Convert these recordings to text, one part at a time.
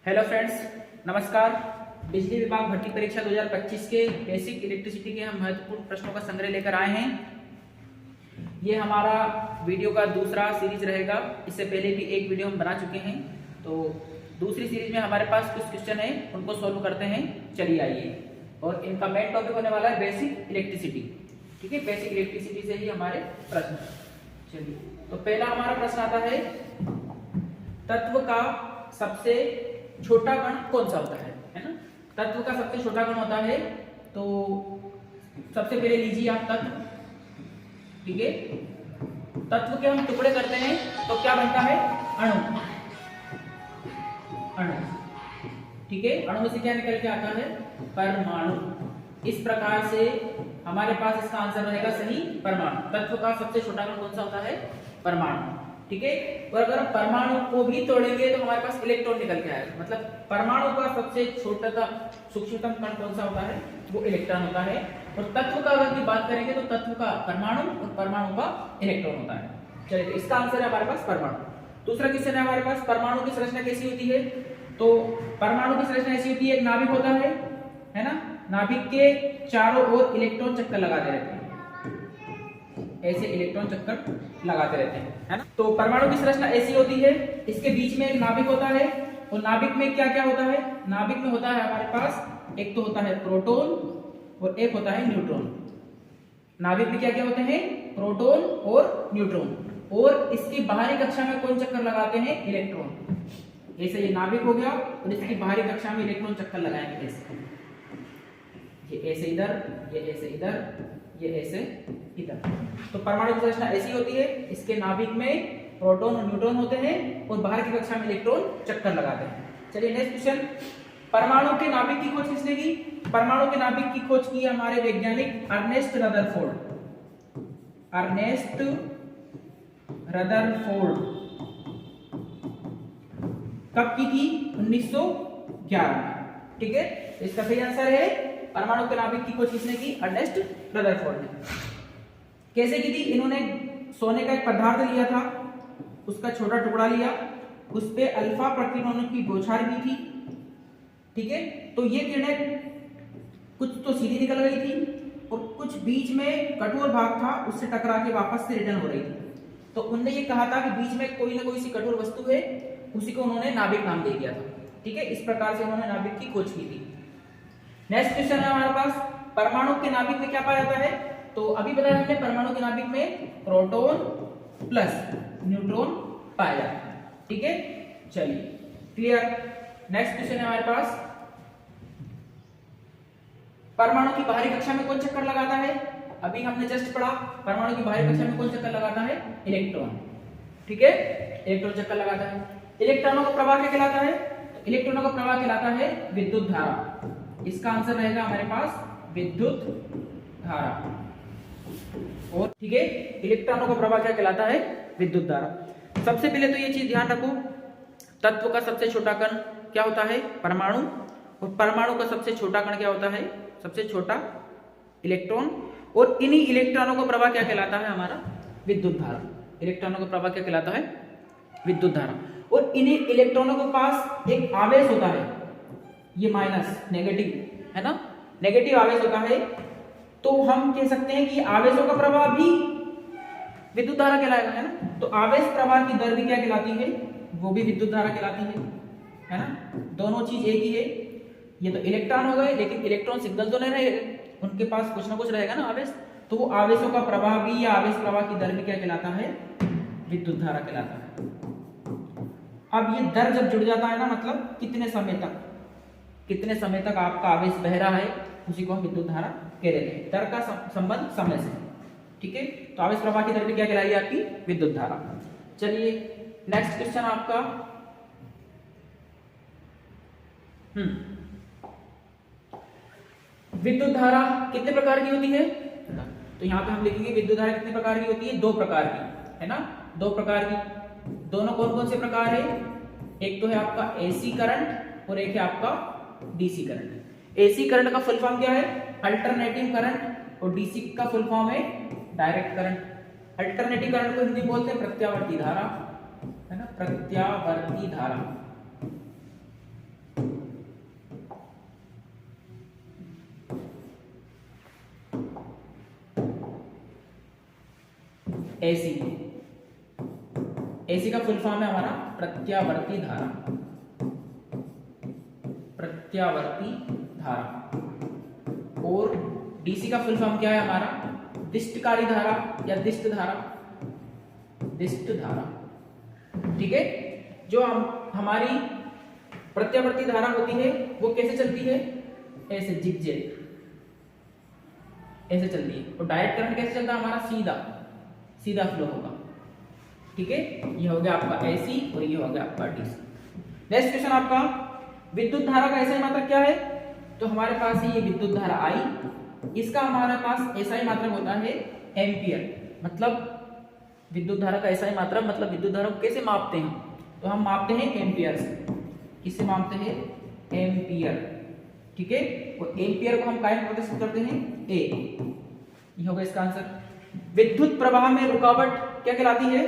Hello friends, नमस्कार। बिजली विभाग भर्ती परीक्षा 2025 के बेसिक इलेक्ट्रिसिटी के हम महत्वपूर्ण प्रश्नों का संग्रह लेकर आए हैं। ये हमारा वीडियो का दूसरा सीरीज रहेगा। इससे पहले भी एक वीडियो हम बना चुके हैं, तो दूसरी सीरीज में हमारे पास कुछ क्वेश्चन है, उनको सोल्व करते हैं। चलिए आइए। और इनका मेन टॉपिक होने वाला है बेसिक इलेक्ट्रिसिटी। ठीक है, बेसिक इलेक्ट्रिसिटी से ही हमारे प्रश्न। चलिए, तो पहला हमारा प्रश्न आता है, तत्व का सबसे छोटा कण कौन सा होता है ना। तत्व का सबसे छोटा कण होता है, तो सबसे पहले लीजिए आप तत्व। ठीक है, तत्व के हम टुकड़े करते हैं तो क्या बनता है? अणु। अणु, ठीक है, अणु से क्या निकल के आता है? परमाणु। इस प्रकार से हमारे पास इसका आंसर रहेगा सही, परमाणु। तत्व का सबसे छोटा कण कौन सा होता है? परमाणु। ठीक है, और अगर हम परमाणु को भी तोड़ेंगे तो हमारे पास इलेक्ट्रॉन निकल के आएगा। मतलब परमाणु का सबसे छोटा सूक्ष्मतम कण कौन सा होता है? वो इलेक्ट्रॉन होता है। और तत्व का अगर बात करेंगे तो तत्व का परमाणु और परमाणु का इलेक्ट्रॉन होता है। चलिए, तो इसका आंसर है हमारे पास परमाणु। दूसरा क्वेश्चन है हमारे पास, परमाणु की संरचना कैसी होती है? तो परमाणु की संरचना ऐसी होती है, एक नाभिक होता है ना। नाभिक के चारों ओर इलेक्ट्रॉन चक्कर लगाते रहते हैं, ऐसे इलेक्ट्रॉन चक्कर लगाते रहते हैं, है ना। तो परमाणु की संरचना ऐसी होती है, इसके बीच में एक नाभिक होता है। और नाभिक में क्या क्या होता है? नाभिक में होता है हमारे पास, एक तो होता है प्रोटॉन और एक होता है न्यूट्रॉन। नाभिक में क्या क्या होते हैं? प्रोटॉन और न्यूट्रॉन। और इसकी बाहरी कक्षा में कौन चक्कर लगाते हैं? इलेक्ट्रॉन। ऐसे ये नाभिक हो गया और इसकी बाहरी कक्षा में इलेक्ट्रॉन चक्कर लगाएंगे। ऐसे ये ऐसे इधर, ये ऐसे इधर, ये ऐसे इधर। तो परमाणु की संरचना ऐसी होती है, इसके नाभिक में प्रोटॉन और न्यूट्रॉन होते हैं और बाहर की कक्षा में इलेक्ट्रॉन चक्कर लगाते हैं। चलिए नेक्स्ट क्वेश्चन, परमाणु के नाभिक की खोज किसने की? परमाणु के नाभिक की खोज की हमारे वैज्ञानिक अर्नेस्ट रदरफोर्ड। अर्नेस्ट रदरफोर्ड कब की थी? 1911 में। ठीक है, इसका सही आंसर है परमाणु के नाभिक की खोज किसने की? अर्नेस्ट रदरफोर्ड ने। कैसे की थी? इन्होंने सोने का एक पदार्थ लिया था, उसका छोटा टुकड़ा लिया, उस पे अल्फा प्रतिनोनों की बौछार की थी। ठीक है, तो ये किरणें कुछ तो सीधी निकल गई थी और कुछ बीच में कठोर भाग था, उससे टकरा के वापस से रिटर्न हो रही थी। तो उन्होंने ये कहा था कि बीच में कोई ना कोई सी कठोर वस्तु है, उसी को उन्होंने नाभिक नाम दे दिया था। ठीक है, इस प्रकार से उन्होंने नाभिक की खोज की थी। नेक्स्ट क्वेश्चन है हमारे पास, परमाणु के नाभिक में क्या पाया जाता है? तो अभी बताया हमने, परमाणु के नाभिक में प्रोटॉन प्लस न्यूट्रॉन पाया जाता है। ठीक है, चलिए क्लियर। नेक्स्ट क्वेश्चन है हमारे पास, परमाणु की बाहरी कक्षा में कौन चक्कर लगाता है? अभी हमने जस्ट पढ़ा, परमाणु की बाहरी कक्षा में कौन चक्कर लगाता है? इलेक्ट्रॉन। ठीक है, इलेक्ट्रॉन चक्कर लगाता है। इलेक्ट्रॉनों का प्रवाह क्या कहलाता है? तो इलेक्ट्रॉनों का प्रवाह कहलाता है विद्युत धारा। इसका आंसर रहेगा हमारे पास विद्युत धारा। और ठीक है, इलेक्ट्रॉनों का प्रवाह क्या कहलाता है? विद्युत धारा। सबसे पहले तो ये चीज ध्यान रखो, तत्व का सबसे छोटा कण क्या होता है? परमाणु। और परमाणु का सबसे छोटा कण क्या होता है? सबसे छोटा इलेक्ट्रॉन। और इन्हीं इलेक्ट्रॉनों का प्रवाह क्या कहलाता है? हमारा विद्युत धारा। इलेक्ट्रॉनों का प्रवाह क्या कहलाता है? विद्युत धारा। और इन्हीं इलेक्ट्रॉनों के पास एक आवेश होता है, ये माइनस, नेगेटिव, है ना, नेगेटिव आवेश होता है। तो हम कह सकते हैं कि आवेशों का प्रवाह भी विद्युत धारा कहलाएगा, है ना। तो आवेश प्रवाह की दर भी क्या कहलाती है? वो भी विद्युत धारा कहलाती है ना। दोनों चीज एक ही है। ये तो इलेक्ट्रॉन हो गए, लेकिन इलेक्ट्रॉन सिग्नल तो नहीं रहेगा, उनके पास कुछ ना कुछ रहेगा ना आवेश। तो वो आवेशों का प्रवाह भी या आवेश प्रवाह की दर भी क्या कहलाता है? विद्युत धारा कहलाता है। अब ये दर जब जुड़ जाता है ना, मतलब कितने समय तक आपका आवेश बह रहा है, उसी को हम विद्युत धारा कह रहे हैं। दर का संबंध समय से। ठीक है, तो आवेश प्रवाह की दर भी क्या कहलाएगी? आपकी विद्युत धारा। चलिए नेक्स्ट क्वेश्चन आपका, विद्युत धारा कितने प्रकार की होती है? तो यहाँ पे हम लिखेंगे विद्युत धारा कितने प्रकार की होती है? 2 प्रकार की, है ना, 2 प्रकार की। दोनों कौन कौन से प्रकार है? एक तो है आपका एसी करंट और एक है आपका डीसी करंट। एसी करंट का फुल फॉर्म क्या है? Alternating current. और डीसी का फुल फॉर्म है डायरेक्ट करंट। अल्टरनेटिंग करंट को हिंदी बोलते हैं प्रत्यावर्ती धारा, है ना, प्रत्यावर्ती धारा। एसी। एसी का फुल फॉर्म है हमारा प्रत्यावर्ती धारा, प्रत्यावर्ती धारा। और डीसी का फुल फॉर्म क्या है हमारा, दिष्टकारी धारा या दिष्ट धारा, दिष्ट धारा। ठीक है, जो हमारी प्रत्यावर्ती धारा होती है वो कैसे चलती है, ऐसे जिगजैग ऐसे चलती है। और डायरेक्ट करंट कैसे चलता है हमारा, सीधा सीधा फ्लो होगा। ठीक है, ये हो गया आपका एसी और ये हो गया आपका डीसी। नेक्स्ट क्वेश्चन आपका, विद्युत धारा का एसआई मात्रक क्या है, तो हमारे पास ये विद्युत धारा आई, इसका हमारे पास एसआई मात्रक होता है एम्पियर। मतलब विद्युत धारा का एसआई मात्रक मतलब विद्युत धारा को कैसे मापते हैं, तो हम मापते हैं एम्पियर से। किससे मापते हैं, एम्पियर। ठीक है, और एम्पियर को हम काय में प्रदर्शित करते हैं, ए। ये होगा इसका आंसर। विद्युत प्रवाह में रुकावट क्या कहलाती है,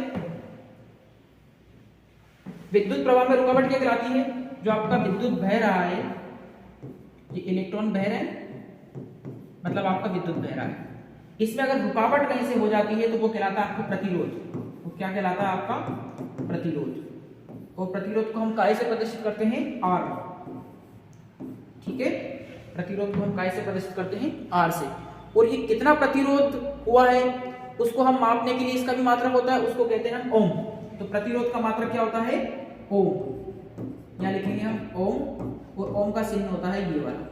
विद्युत प्रवाह में रुकावट क्या कहलाती है, जो आपका विद्युत बह रहा है, ये इलेक्ट्रॉन बह रहे हैं मतलब आपका विद्युत बह रहा है, इसमें अगर रुकावट कहीं से हो जाती है तो वो कहलाता है आपका प्रतिरोध। वो क्या कहलाता है आपका प्रतिरोध। और प्रतिरोध को हम काय से प्रदर्शित करते हैं, आर। ठीक है, प्रतिरोध को हम काय से प्रदर्शित करते हैं, आर से। और ये कितना प्रतिरोध हुआ है उसको हम मापने के लिए इसका भी मात्रक होता है, उसको कहते हैं हम ओम। तो प्रतिरोध का मात्रक क्या होता है, ओम। यहाँ लिखेंगे हम ओम, और ओम का चिन्ह होता है ये वाला।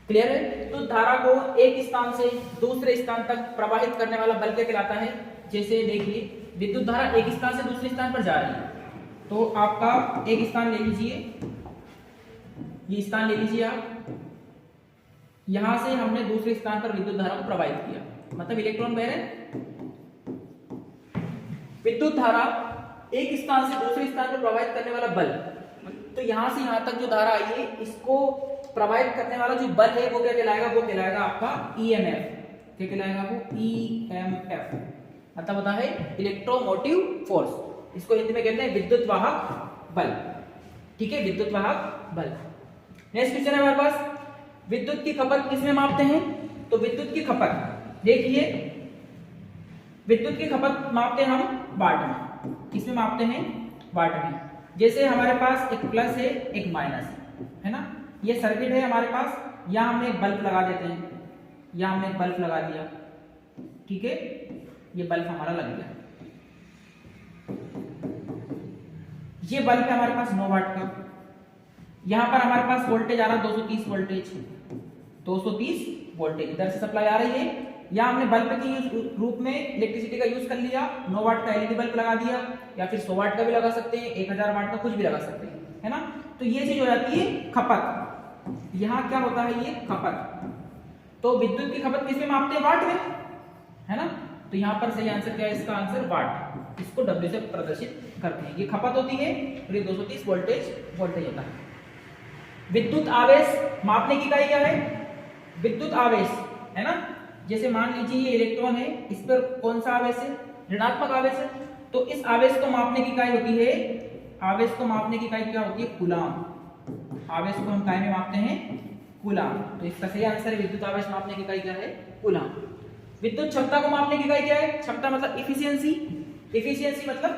क्लियर है। तो धारा को एक स्थान से दूसरे स्थान तक प्रवाहित करने वाला बल क्या कहलाता है, जैसे देखिए विद्युत धारा एक स्थान से दूसरे स्थान पर जा रही है, तो आपका एक स्थान ले लीजिए, ये स्थान ले लीजिए आप, यहां से हमने दूसरे स्थान पर विद्युत धारा को प्रवाहित किया, मतलब इलेक्ट्रॉन बह रहे। विद्युत धारा एक स्थान से दूसरे स्थान पर प्रवाहित करने वाला बल, तो यहां से यहां तक जो धारा आई है इसको प्रवाहित करने वाला जो बल है वो क्या कहलाएगा, वो कहलाएगा आपका ईएमएफ। क्या कहलाएगा वो, ईएमएफ, मतलब होता है इलेक्ट्रोमोटिव फोर्स। इसको हिंदी में कहते हैं विद्युत वाहक बल। ठीक है, विद्युत वाहक बल। नेक्स्ट क्वेश्चन है हमारे पास, विद्युत की खपत किसमें मापते हैं, तो विद्युत की खपत देखिए, विद्युत की खपत मापते हैं हम वाट में। किसमें मापते हैं, वाट में। जैसे हमारे पास एक प्लस है एक माइनस है ना, ये सर्किट है हमारे पास, यहाँ हमने एक बल्ब लगा देते हैं, यहाँ हमने एक बल्ब लगा दिया। ठीक है, ये बल्ब हमारा लग गया, ये बल्ब है हमारे पास 9 वाट का। यहां पर हमारे पास वोल्टेज आ रहा है 230 वोल्टेज, 230 वोल्टेज इधर से सप्लाई आ रही है। या हमने बल्ब के रूप में इलेक्ट्रिसिटी का यूज कर लिया, 9 वाट का एलईडी बल्ब लगा दिया, या फिर 100 वाट का भी लगा सकते हैं, 1000 वाट का कुछ भी लगा सकते हैं, है ना। तो ये चीज हो जाती है खपत। यहाँ क्या होता है, ये खपत। तो विद्युत की खपत किसमें मापते हैं, वाट में, है ना। तो यहाँ पर सही आंसर क्या है, इसका आंसर वाट। इसको W से प्रदर्शित करते हैं, ये खपत होती है और ये 230 वोल्टेज होता है। विद्युत आवेश मापने की इकाई क्या है, विद्युत आवेश, है ना। जैसे मान लीजिए ये इलेक्ट्रॉन है, इस पर कौन सा आवेश है, ऋणात्मक आवेश है, तो इस आवेश को मापने की इकाई होती है, आवेश को मापने की इकाई क्या होती है, कूलाम। आवेश को हम काय में मापते हैं, कूलाम। तो इसका सही आंसर है विद्युत आवेश मापने की इकाई क्या है, कूलाम। विद्युत क्षमता को मापने की इकाई क्या है, क्षमता मतलब इफिशियंसी, इफिशियंसी मतलब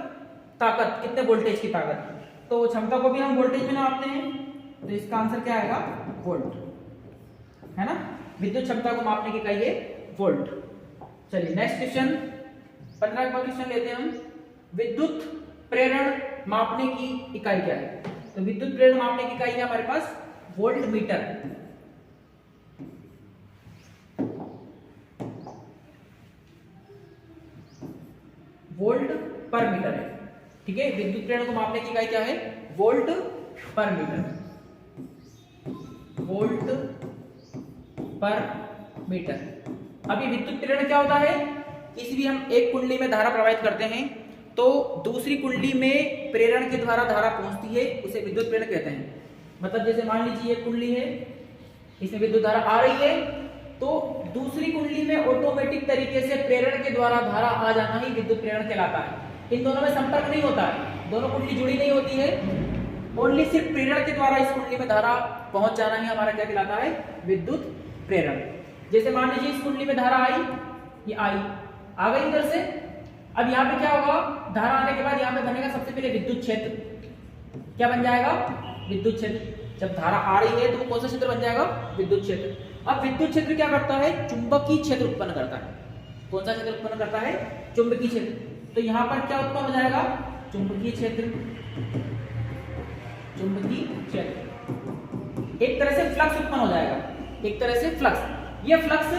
ताकत, कितने वोल्टेज की ताकत। तो क्षमता को भी हम वोल्टेज में नापते हैं, तो इसका आंसर क्या आएगा, वोल्ट, है ना। विद्युत क्षमता को मापने की इकाई है वोल्ट। चलिए नेक्स्ट क्वेश्चन, 15वां क्वेश्चन लेते हैं हम। विद्युत प्रेरण मापने की इकाई क्या है, तो विद्युत प्रेरण मापने की इकाई है हमारे पास वोल्ट मीटर। वोल्ट पर मीटर है। ठीक है, विद्युत प्रेरण को मापने की इकाई क्या है, वोल्ट पर मीटर, वोल्ट पर मीटर। अभी विद्युत प्रेरण क्या होता है, किसी भी हम एक कुंडली में धारा प्रवाहित करते हैं तो दूसरी कुंडली में प्रेरण के द्वारा धारा पहुंचती है, उसे विद्युत प्रेरण कहते हैं। मतलब जैसे मान लीजिए एक कुंडली है, इसमें विद्युत धारा आ रही है, तो दूसरी कुंडली में ऑटोमेटिक तरीके से प्रेरण के द्वारा धारा आ जाना ही विद्युत प्रेरण कहलाता है। इन दोनों में संपर्क नहीं होता है, दोनों कुंडली जुड़ी नहीं होती है, ओनली सिर्फ प्रेरण के द्वारा इस कुंडली में धारा पहुंच जाना ही हमारा क्या कहलाता है, विद्युत प्रेरण। जैसे मान लीजिए इस कुंडली में धारा आई, ये आई, आ गई इधर से। अब यहाँ पे क्या होगा, धारा आने के बाद यहाँ पे बनेगा सबसे पहले विद्युत क्षेत्र। क्या बन जाएगा, विद्युत क्षेत्र। जब धारा आ रही है तो कौन सा क्षेत्र बन जाएगा, विद्युत क्षेत्र। अब विद्युत क्षेत्र क्या करता है, चुंबकीय क्षेत्र उत्पन्न करता है। कौन सा क्षेत्र उत्पन्न करता है, चुंबकीय क्षेत्र। तो यहाँ पर क्या उत्पन्न हो जाएगा, चुंबकीय क्षेत्र। चुंबकीय क्षेत्र एक तरह से फ्लक्स उत्पन्न हो जाएगा, एक तरह से फ्लक्स। ये फ्लक्स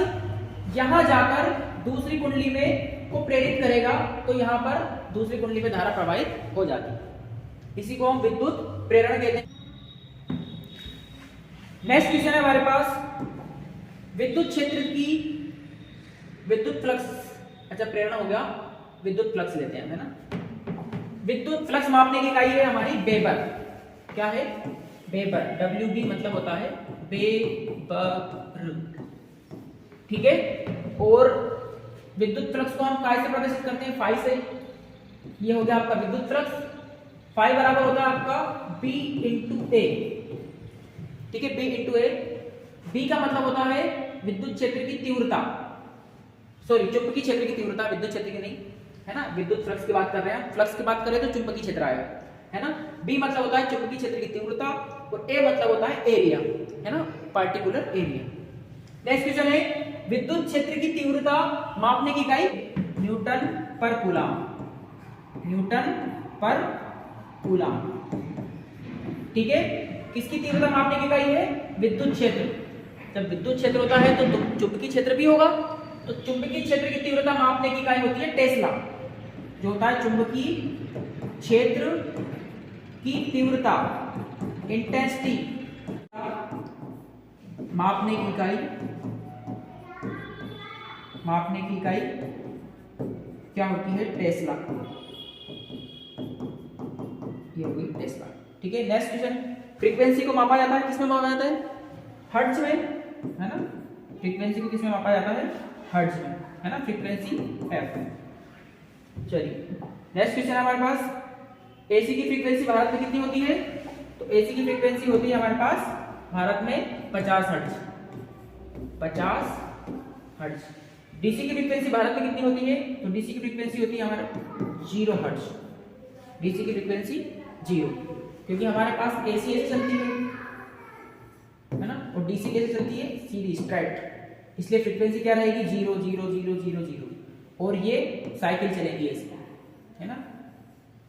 यहां जाकर दूसरी कुंडली में को प्रेरित करेगा, तो यहां पर दूसरी कुंडली में धारा प्रवाहित हो जाती है। इसी को हम विद्युत प्रेरण कहते हैं। नेक्स्ट क्वेश्चन है हमारे पास, विद्युत क्षेत्र की विद्युत फ्लक्स। अच्छा, प्रेरण हो गया, विद्युत फ्लक्स लेते हैं, है ना। विद्युत फ्लक्स मापने की इकाई है हमारी वेबर। क्या है, वेबर। WB मतलब होता है वेबर, ठीक है। और विद्युत फ्लक्स को हम काय से प्रदर्शित करते हैं, फाई से। ये हो गया आपका विद्युत फ्लक्स। फाई बराबर होता है आपका B इंटू ए, ठीक है, B इंटू ए। B का मतलब होता है विद्युत क्षेत्र की तीव्रता, सॉरी चुंबकीय क्षेत्र की तीव्रता, विद्युत क्षेत्र की नहीं, है ना। विद्युत फ्लक्स की बात कर रहे हैं, फ्लक्स की बात करें तो चुंबकीय क्षेत्र आएगा, है ना। B मतलब होता है चुंबकीय क्षेत्र की तीव्रता, और A मतलब होता है एरिया, है ना, पार्टिकुलर एरिया। नेक्स्ट क्वेश्चन है, विद्युत क्षेत्र की तीव्रता मापने की इकाई न्यूटन पर कूलम। न्यूटन पर कूलम, ठीक है। किसकी तीव्रता मापने की इकाई है, विद्युत क्षेत्र। जब विद्युत क्षेत्र होता है तो चुंबकीय क्षेत्र भी होगा, तो चुंबकीय क्षेत्र की तीव्रता मापने की इकाई होती है टेस्ला। जो होता है चुंबकीय क्षेत्र की तीव्रता, इंटेंसिटी मापने की इकाई, मापने की इकाई क्या होती है, टेस्ला। ये होगी टेस्ला, ठीक है। नेक्स्ट क्वेश्चन, फ्रीक्वेंसी को मापा जाता है, किसमें मापा जाता है, हर्ट्ज में, है ना। फ्रीक्वेंसी को किसमें मापा जाता है, हर्ट्ज में, है ना, फ्रीक्वेंसी f। चलिए नेक्स्ट क्वेश्चन है हमारे पास, एसी की फ्रीक्वेंसी भारत में कितनी होती है। तो एसी की फ्रीक्वेंसी होती है हमारे पास भारत में 50 हर्ट्ज, 50 हर्ट्ज। डीसी की फ्रीक्वेंसी भारत में कितनी होती है, तो डीसी की फ्रीक्वेंसी होती है हमारे 0 हर्ट्ज। डीसी की फ्रीक्वेंसी 0, क्योंकि हमारे पास एसी ऐसे चलती है ना, और डीसी कैसे चलती है, सीधी स्ट्रेट, इसलिए फ्रीक्वेंसी क्या रहेगी, 0 0 0 0 0, और ये साइकिल चलेगी ऐसे, है ना,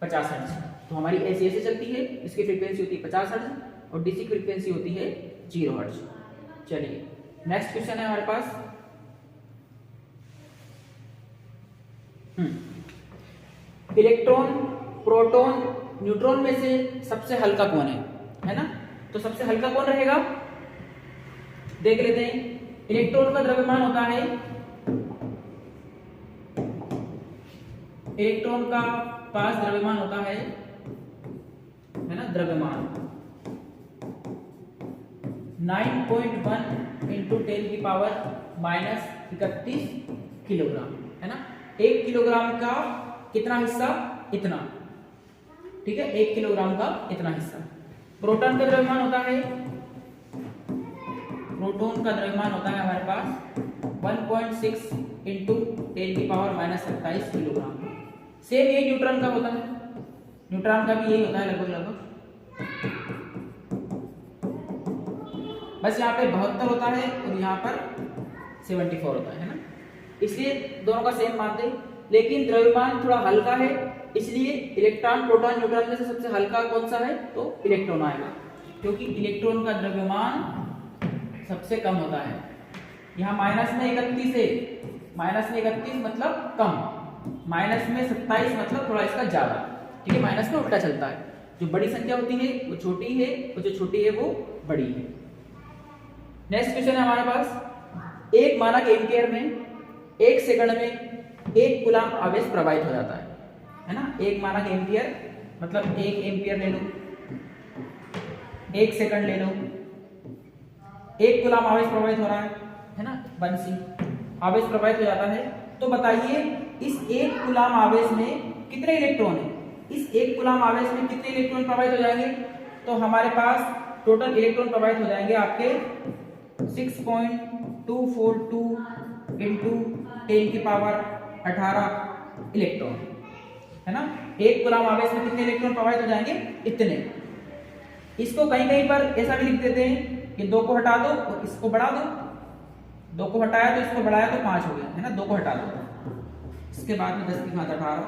50 हर्ट्ज। तो हमारी एसी ऐसे चलती है, इसकी फ्रीक्वेंसी होती है 50 हर्ट्ज, और डीसी की फ्रीक्वेंसी होती है 0 हर्ट्ज। चलिए नेक्स्ट क्वेश्चन है हमारे पास, इलेक्ट्रॉन, प्रोटॉन, न्यूट्रॉन में से सबसे हल्का कौन है ना। तो सबसे हल्का कौन रहेगा, देख लेते हैं। इलेक्ट्रॉन का द्रव्यमान होता है, इलेक्ट्रॉन का पास द्रव्यमान होता है ना, द्रव्यमान 9.1 इंटू 10 की पावर -31 किलोग्राम, है ना। 1 किलोग्राम का कितना हिस्सा, इतना, ठीक है, 1 किलोग्राम का इतना हिस्सा। प्रोटॉन का द्रव्यमान होता है, प्रोटॉन का द्रव्यमान होता है हमारे पास 1.6 इंटू 10 की पावर -27 किलोग्राम। सेम ये न्यूट्रॉन का होता है, न्यूट्रॉन का भी यही होता है लगभग लगभग, बस यहाँ पे 72 होता है और यहाँ पर 74 होता है ना, इसलिए दोनों का सेम मानते हैं। लेकिन द्रव्यमान थोड़ा हल्का है, इसलिए इलेक्ट्रॉन, प्रोटॉन, न्यूट्रॉन में से सबसे हल्का कौन सा है, तो इलेक्ट्रॉन आएगा, क्योंकि इलेक्ट्रॉन का द्रव्यमान सबसे कम होता है। यहाँ माइनस में 31 है, माइनस में 31 मतलब कम, माइनस में 27 मतलब थोड़ा इसका ज्यादा, ठीक है, माइनस में उल्टा चलता है। जो बड़ी संख्या होती है वो छोटी है, और जो छोटी है वो बड़ी है। नेक्स्ट क्वेश्चन है हमारे पास, एक मानक एम्पियर में 1 सेकंड में 1 कूलम आवेश प्रवाहित हो जाता है ना। एक मानक एम्पियर मतलब 1 एम्पियर ले लो, 1 सेकंड ले लो, 1 कूलम आवेश प्रवाहित हो रहा है ना, 1 C आवेश प्रवाहित हो जाता है। तो बताइए इस 1 कूलम आवेश में कितने इलेक्ट्रॉन है, इस 1 कूलम आवेश में कितने इलेक्ट्रॉन प्रवाहित हो जाएंगे। तो हमारे पास टोटल इलेक्ट्रॉन प्रवाहित हो जाएंगे आपके 6.242 इंटू 10 की पावर 18 इलेक्ट्रॉन, है ना। एक कूलम आवेश में कितने इलेक्ट्रॉन प्रवाहित हो जाएंगे, इतने। इसको कहीं कहीं पर ऐसा भी लिख देते हैं कि 2 को हटा दो और इसको बढ़ा दो, 2 को हटाया तो इसको बढ़ाया तो 5 हो गया, है ना। 2 को हटा दो, इसके बाद में 10 की घात 18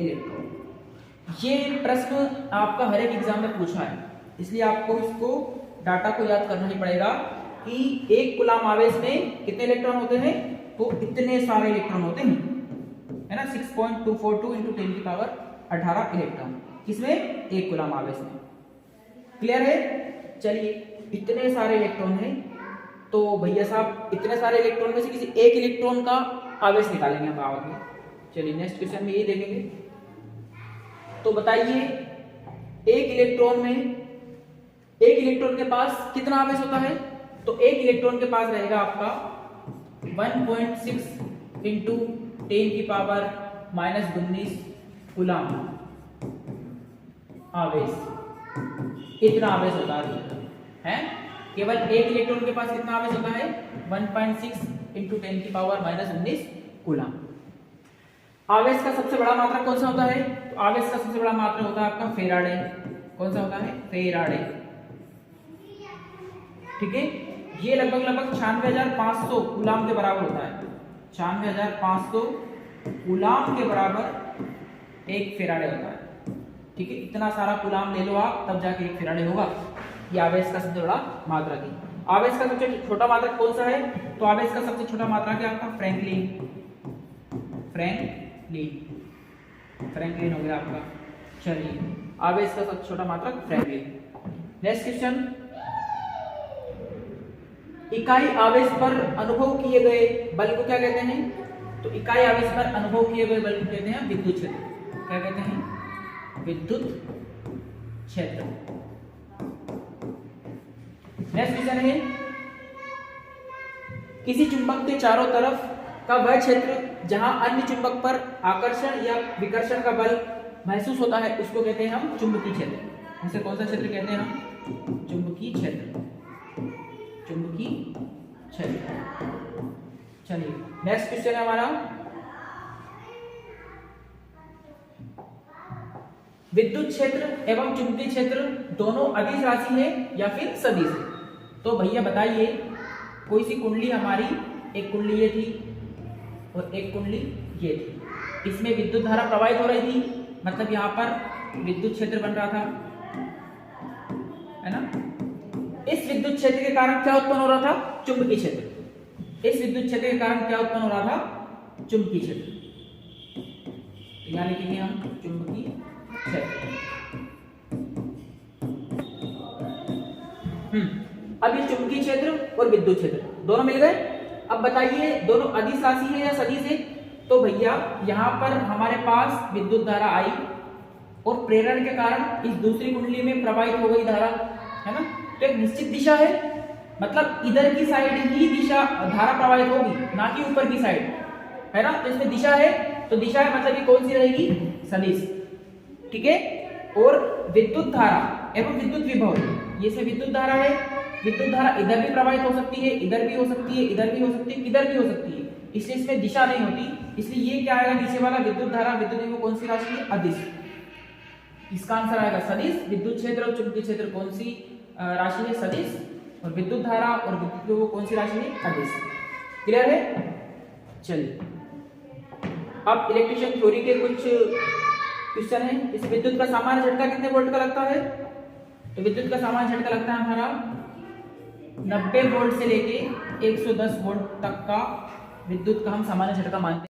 इलेक्ट्रॉन। ये प्रश्न आपका हर एक एग्जाम में पूछा है, इसलिए आपको इसको डाटा को याद करना ही पड़ेगा कि एक कूलम आवेश में कितने इलेक्ट्रॉन होते हैं, तो इतने सारे इलेक्ट्रॉन होते हैं, है ना। 6.242 × 10⁻18 इलेक्ट्रॉन, किसमें, एक कूलम आवेश में। क्लियर है। चलिए, इतने सारे इलेक्ट्रॉन हैं, तो भैया साहब इतने सारे इलेक्ट्रॉन में से किसी एक इलेक्ट्रॉन का आवेश निकालेंगे हम आवक में। चलिए नेक्स्ट क्वेश्चन में ये देखेंगे। तो बताइए एक इलेक्ट्रॉन के पास कितना आवेश होता है, तो एक इलेक्ट्रॉन के पास रहेगा आपका 1.6 × 10⁻⁻19 कूलम आवेश। इतना आवेश होता है। केवल एक इलेक्ट्रॉन के पास कितना आवेश होता है, 1.6 × 10⁻⁻19 कूलम। आवेश का सबसे बड़ा मात्रक कौन सा होता है, तो आवेश का सबसे बड़ा मात्रक होता है आपका फेराडे। कौन सा होता है, फेराडे। ठीक है, ये लगभग 96,500 कूलम के बराबर होता है। 96,500 कूलम के बराबर एक फेराडे होता है। ठीक है, इतना सारा कूलम ले लो आप, तब जाके एक फेराडे होगा। ये आवेश का सबसे बड़ा मात्रक है। आवेश का सबसे छोटा मात्रक कौन सा है, तो आवेश का सबसे छोटा मात्रक है आपका फ्रैंकलिन हो गया आपका। चलिए, आवेश का सबसे छोटा मात्रक फ्रैंकलिन। नेक्स्ट क्वेश्चन, इकाई आवेश पर अनुभव किए गए बल को क्या कहते हैं, तो इकाई आवेश पर अनुभव किए गए बल को कहते हैं विद्युत क्षेत्र। क्या कहते हैं, विद्युत क्षेत्र। नेक्स्ट क्वेश्चन है, किसी चुंबक के चारों तरफ का वह क्षेत्र जहां अन्य चुंबक पर आकर्षण या विकर्षण का बल महसूस होता है उसको कहते हैं हम चुंबकीय क्षेत्र। इसे कौन सा क्षेत्र कहते हैं हम, चुंबकीय क्षेत्र। चुंबकीय क्षेत्र। चलिए नेक्स्ट क्वेश्चन है हमारा, विद्युत क्षेत्र एवं चुंबकीय क्षेत्र दोनों अदिश राशि है या फिर सदिश है। तो भैया बताइए, कोई सी कुंडली हमारी, एक कुंडली ये थी और एक कुंडली ये थी, इसमें विद्युत धारा प्रवाहित हो रही थी, मतलब यहाँ पर विद्युत क्षेत्र बन रहा था, है ना। इस विद्युत क्षेत्र के कारण क्या उत्पन्न हो रहा था, चुंबकीय क्षेत्र। इस विद्युत क्षेत्र के कारण क्या उत्पन्न हो रहा था, चुंबकीय क्षेत्र। यहाँ लिखेंगे हम चुंबकीय क्षेत्र। अब ये चुंबकीय क्षेत्र और विद्युत क्षेत्र दोनों मिल गए। अब बताइए दोनों अदिश राशि है या सदिश है, तो भैया यहाँ पर हमारे पास विद्युत धारा आई और प्रेरण के कारण इस दूसरी कुंडली में प्रवाहित हो गई धारा, है ना। तो एक निश्चित दिशा है, मतलब इधर की साइड ही दिशा धारा प्रवाहित होगी, ना कि ऊपर की साइड, है ना। तो इसमें दिशा है, तो दिशा है मतलब ये कौन सी रहेगी, सदिश। ठीक है, और विद्युत धारा एवं विद्युत विभव, ये से विद्युत धारा है, विद्युत धारा इधर भी प्रवाहित हो सकती है, इधर भी हो सकती है, इधर भी हो सकती है, इधर भी हो सकती है, इसलिए इसमें दिशा नहीं होती। इसलिए ये क्या आएगा, नीचे वाला विद्युत धारा विद्युत विभव कौन सी राशि है, अदिश। इसका आंसर आएगा सदिश। विद्युत क्षेत्र और चुंबकीय क्षेत्र कौन सी राशि है, सदिश, और विद्युत धारा और विद्युत विभव कौन सी राशि है, अदिश। क्लियर है। चलिए अब इलेक्ट्रिशियन थ्योरी के कुछ क्वेश्चन है। इस विद्युत का सामान्य झटका कितने वोल्ट का लगता है, तो विद्युत का सामान्य झटका लगता है हमारा 90 वोल्ट से लेके 110 वोल्ट तक का विद्युत का हम सामान्य झटका मानते हैं।